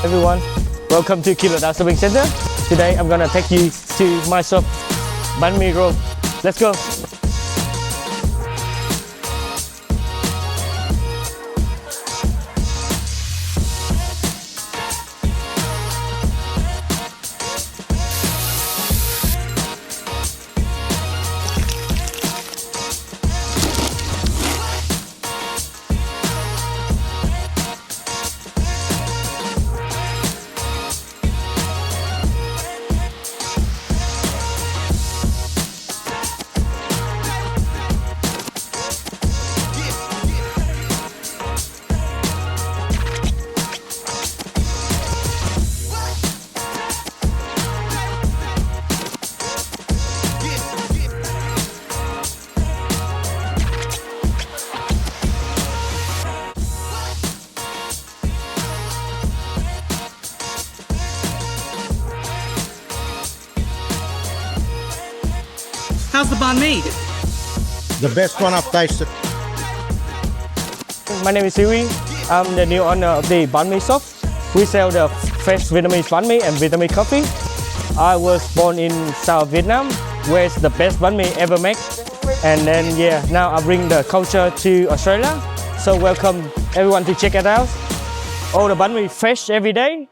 Everyone, welcome to Keilor Shopping Center. Today I'm gonna take you to my shop, Banh roll. Let's go. How's the banh made? The best one I've tasted. My name is Siwi. I'm the new owner of the Banh shop. We sell the fresh Vietnamese banh and Vietnamese coffee. I was born in South Vietnam, where it's the best banh ever made. And then now I bring the culture to Australia. So welcome everyone to check it out. All the banh fresh every day.